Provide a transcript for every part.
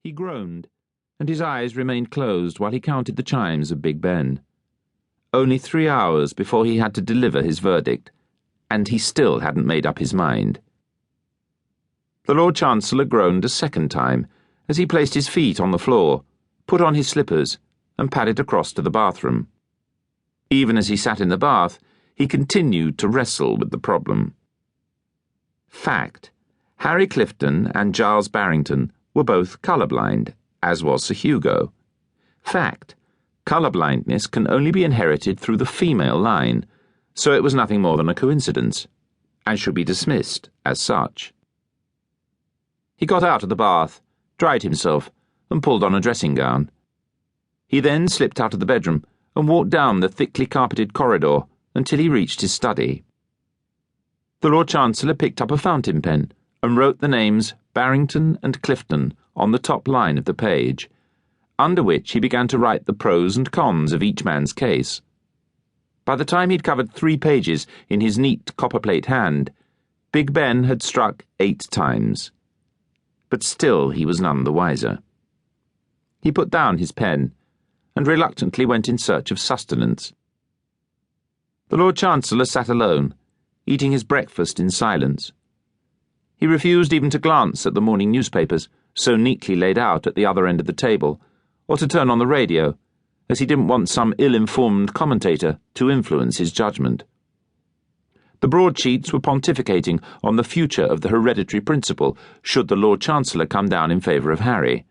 He groaned, and his eyes remained closed while he counted the chimes of Big Ben. Only 3 hours before he had to deliver his verdict, and he still hadn't made up his mind. The Lord Chancellor groaned a second time as he placed his feet on the floor, put on his slippers, and padded across to the bathroom. Even as he sat in the bath, he continued to wrestle with the problem. Fact: Harry Clifton and Giles Barrington were both colourblind, as was Sir Hugo. Fact: colourblindness can only be inherited through the female line, so it was nothing more than a coincidence, and should be dismissed as such. He got out of the bath, dried himself, and pulled on a dressing gown. He then slipped out of the bedroom and walked down the thickly carpeted corridor until he reached his study. The Lord Chancellor picked up a fountain pen and wrote the names Barrington and Clifton on the top line of the page, under which he began to write the pros and cons of each man's case. By the time he'd covered 3 pages in his neat copperplate hand, Big Ben had struck 8 times. But still he was none the wiser. He put down his pen and reluctantly went in search of sustenance. The Lord Chancellor sat alone, eating his breakfast in silence. He refused even to glance at the morning newspapers, so neatly laid out at the other end of the table, or to turn on the radio, as he didn't want some ill-informed commentator to influence his judgment. The broadsheets were pontificating on the future of the hereditary principle should the Lord Chancellor come down in favour of Harry,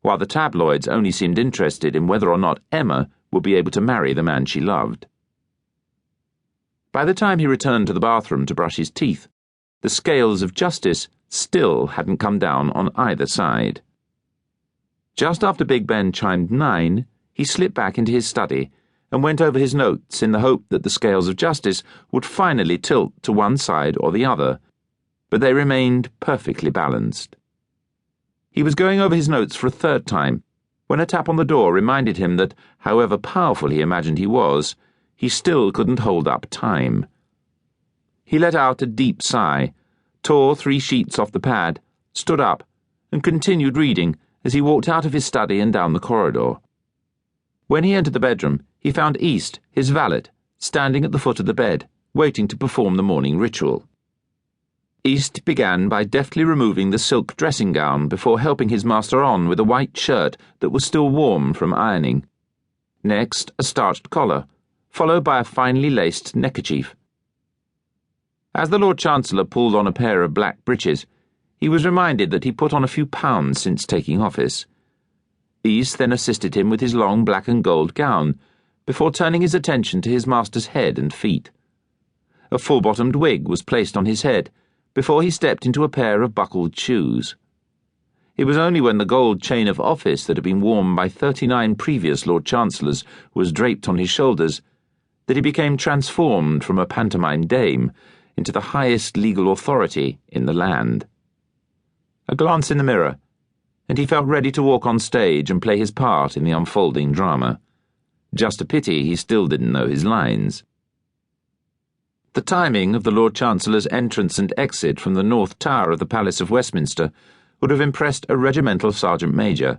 while the tabloids only seemed interested in whether or not Emma would be able to marry the man she loved. By the time he returned to the bathroom to brush his teeth, the scales of justice still hadn't come down on either side. Just after Big Ben chimed 9, he slipped back into his study and went over his notes in the hope that the scales of justice would finally tilt to one side or the other, but they remained perfectly balanced. He was going over his notes for a third time when a tap on the door reminded him that, however powerful he imagined he was, he still couldn't hold up time. He let out a deep sigh, tore 3 sheets off the pad, stood up, and continued reading as he walked out of his study and down the corridor. When he entered the bedroom, he found East, his valet, standing at the foot of the bed, waiting to perform the morning ritual. East began by deftly removing the silk dressing gown before helping his master on with a white shirt that was still warm from ironing. Next, a starched collar, followed by a finely laced neckerchief. As the Lord Chancellor pulled on a pair of black breeches, he was reminded that he put on a few pounds since taking office. East then assisted him with his long black and gold gown, before turning his attention to his master's head and feet. A full-bottomed wig was placed on his head, before he stepped into a pair of buckled shoes. It was only when the gold chain of office that had been worn by 39 previous Lord Chancellors was draped on his shoulders that he became transformed from a pantomime dame into the highest legal authority in the land. A glance in the mirror, and he felt ready to walk on stage and play his part in the unfolding drama. Just a pity he still didn't know his lines. The timing of the Lord Chancellor's entrance and exit from the North Tower of the Palace of Westminster would have impressed a regimental sergeant major.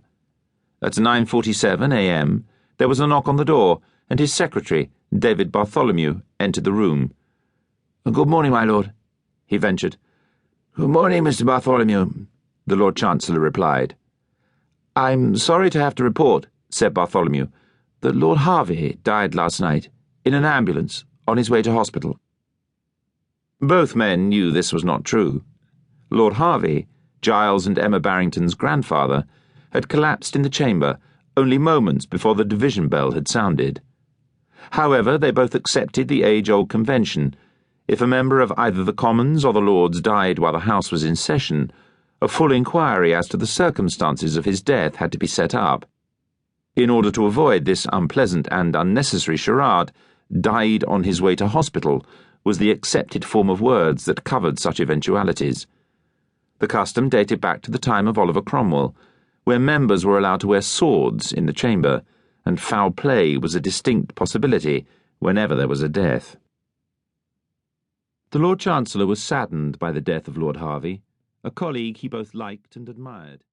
At 9:47 a.m., there was a knock on the door, and his secretary, David Bartholomew, entered the room. "Good morning, my lord," he ventured. "Good morning, Mr. Bartholomew," the Lord Chancellor replied. "I'm sorry to have to report," said Bartholomew, "that Lord Harvey died last night, in an ambulance, on his way to hospital." Both men knew this was not true. Lord Harvey, Giles and Emma Barrington's grandfather, had collapsed in the chamber only moments before the division bell had sounded. However, they both accepted the age-old convention: if a member of either the Commons or the Lords died while the House was in session, a full inquiry as to the circumstances of his death had to be set up. In order to avoid this unpleasant and unnecessary charade, "died on his way to hospital" was the accepted form of words that covered such eventualities. The custom dated back to the time of Oliver Cromwell, where members were allowed to wear swords in the chamber, and foul play was a distinct possibility whenever there was a death. The Lord Chancellor was saddened by the death of Lord Harvey, a colleague he both liked and admired.